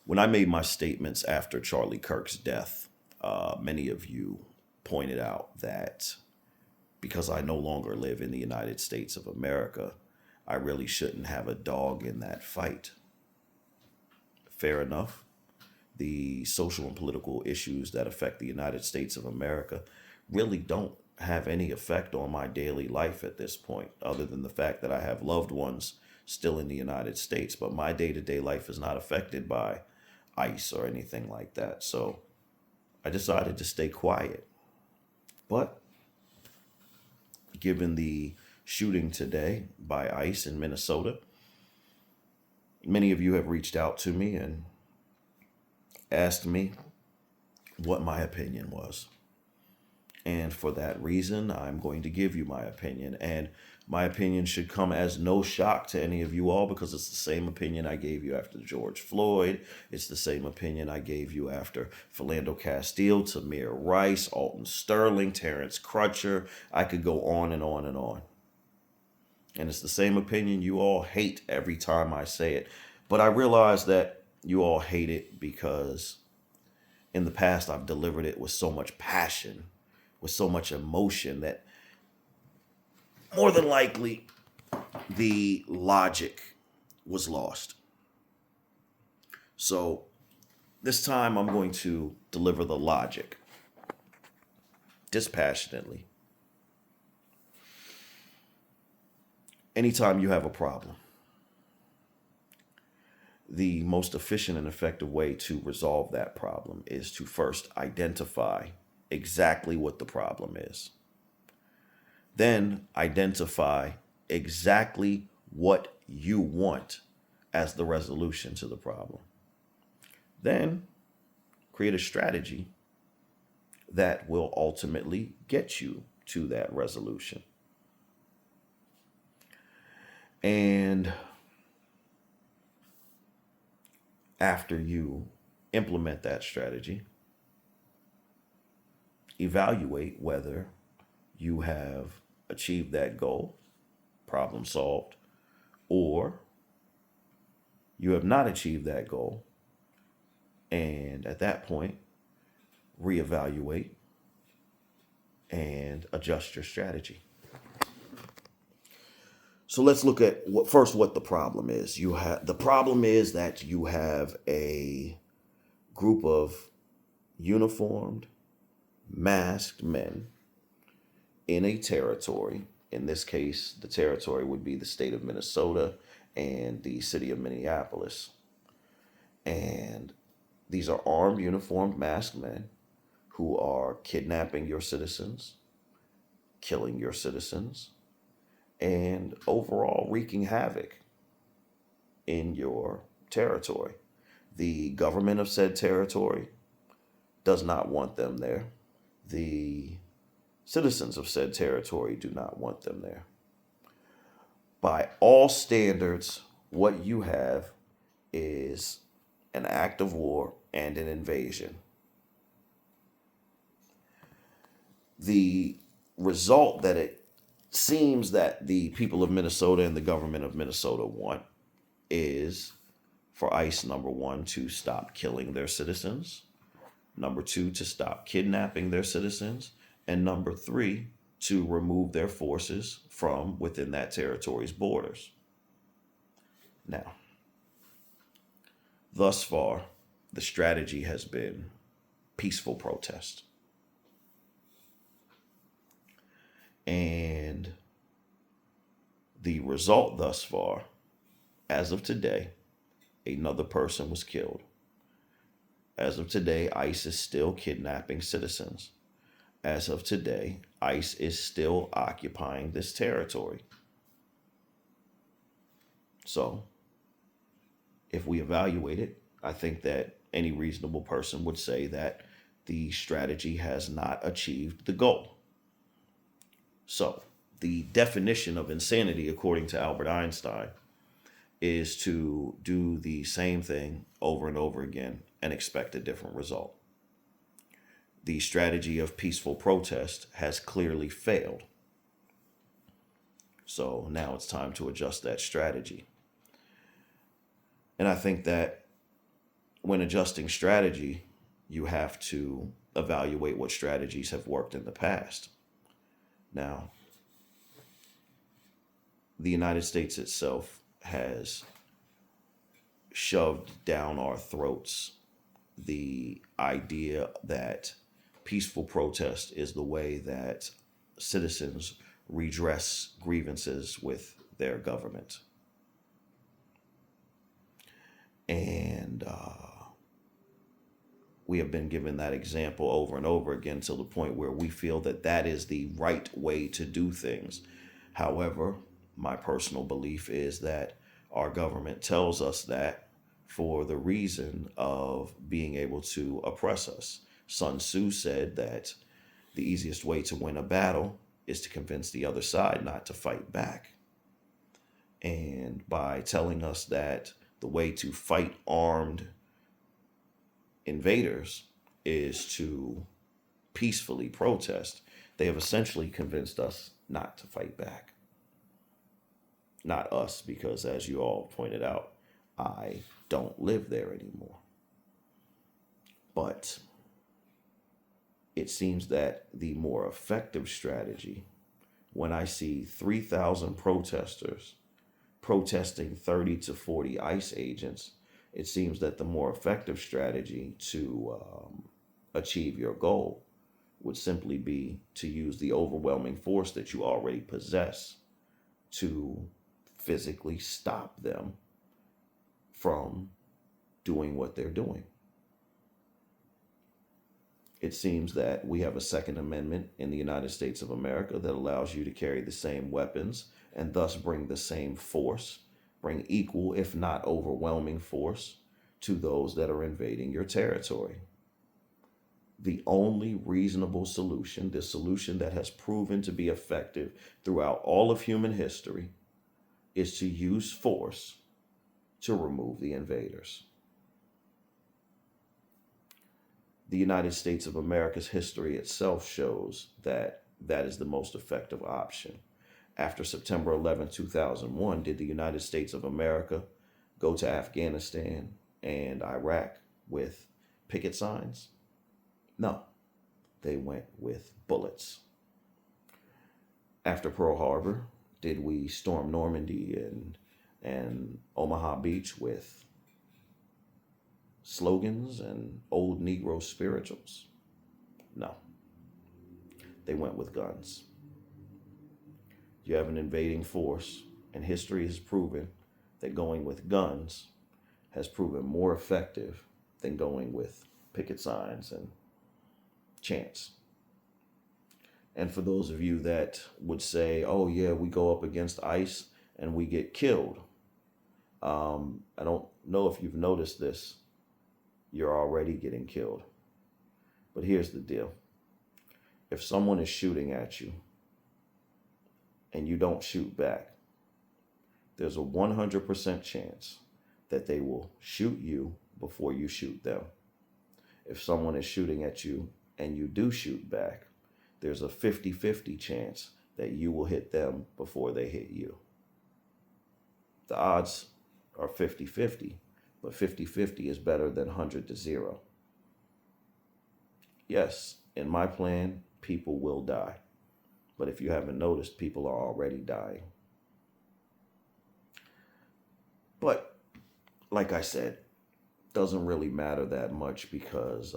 When I made my statements after Charlie Kirk's death, many of you pointed out that because I no longer live in the United States of America, I really shouldn't have a dog in that fight. Fair enough. The social and political issues that affect the United States of America really don't have any effect on my daily life at this point, other than the fact that I have loved ones still in the United States. But my day to day life is not affected by ICE or anything like that. So I decided to stay quiet. But given the shooting today by ICE in Minnesota, many of you have reached out to me and asked me what my opinion was. And for that reason, I'm going to give you my opinion. And my opinion should come as no shock to any of you all because it's the same opinion I gave you after George Floyd. It's the same opinion I gave you after Philando Castile, Tamir Rice, Alton Sterling, Terrence Crutcher. I could go on and on and on. And it's the same opinion you all hate every time I say it. But I realize that you all hate it because in the past I've delivered it with so much passion, with so much emotion that more than likely the logic was lost. So this time I'm going to deliver the logic dispassionately. Anytime you have a problem, the most efficient and effective way to resolve that problem is to first identify exactly what the problem is. Then identify exactly what you want as the resolution to the problem. Then create a strategy that will ultimately get you to that resolution. And after you implement that strategy, evaluate whether you have achieved that goal, problem solved, or you have not achieved that goal. And at that point, reevaluate and adjust your strategy. So let's look at what the problem is. The problem is that you have a group of uniformed, masked men in a territory. In this case, the territory would be the state of Minnesota and the city of Minneapolis. And these are armed, uniformed, masked men who are kidnapping your citizens, killing your citizens, and overall wreaking havoc in your territory. The government of said territory does not want them there. The citizens of said territory do not want them there. By all standards, what you have is an act of war and an invasion. The result that it seems that the people of Minnesota and the government of Minnesota want is for ICE, number one, to stop killing their citizens, number two, to stop kidnapping their citizens, and number three, to remove their forces from within that territory's borders. Now, thus far, the strategy has been peaceful protest. And the result thus far, as of today, another person was killed. As of today, ICE is still kidnapping citizens. As of today, ICE is still occupying this territory. So, if we evaluate it, I think that any reasonable person would say that the strategy has not achieved the goal. So, the definition of insanity, according to Albert Einstein, is to do the same thing over and over again and expect a different result. The strategy of peaceful protest has clearly failed. So now it's time to adjust that strategy. And I think that when adjusting strategy, you have to evaluate what strategies have worked in the past. Now, the United States itself has shoved down our throats the idea that peaceful protest is the way that citizens redress grievances with their government. And we have been given that example over and over again to the point where we feel that that is the right way to do things. However, my personal belief is that our government tells us that for the reason of being able to oppress us. Sun Tzu said that the easiest way to win a battle is to convince the other side not to fight back. And by telling us that the way to fight armed invaders is to peacefully protest, they have essentially convinced us not to fight back. Not us, because as you all pointed out, I don't live there anymore. But it seems that the more effective strategy, when I see 3,000 protesters protesting 30 to 40 ICE agents, it seems that the more effective strategy to achieve your goal would simply be to use the overwhelming force that you already possess to physically stop them from doing what they're doing. It seems that we have a Second Amendment in the United States of America that allows you to carry the same weapons and thus bring the same force, bring equal, if not overwhelming force to those that are invading your territory. The only reasonable solution, the solution that has proven to be effective throughout all of human history, is to use force to remove the invaders. The United States of America's history itself shows that that is the most effective option. After September 11, 2001, did the United States of America go to Afghanistan and Iraq with picket signs? No, they went with bullets. After Pearl Harbor, did we storm Normandy and Omaha Beach with slogans and old Negro spirituals? No, they went with guns. You have an invading force, and history has proven that going with guns has proven more effective than going with picket signs and chants. And for those of you that would say, oh yeah, we go up against ICE and we get killed. I don't know if you've noticed this. You're already getting killed. But here's the deal. If someone is shooting at you and you don't shoot back, there's a 100% chance that they will shoot you before you shoot them. If someone is shooting at you and you do shoot back, there's a 50-50 chance that you will hit them before they hit you. The odds are 50-50, but 50-50 is better than 100-0. Yes, in my plan, people will die. But if you haven't noticed, people are already dying. But like I said, doesn't really matter that much because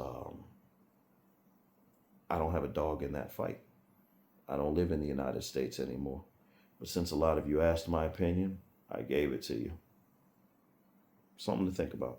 I don't have a dog in that fight. I don't live in the United States anymore. But since a lot of you asked my opinion, I gave it to you. Something to think about.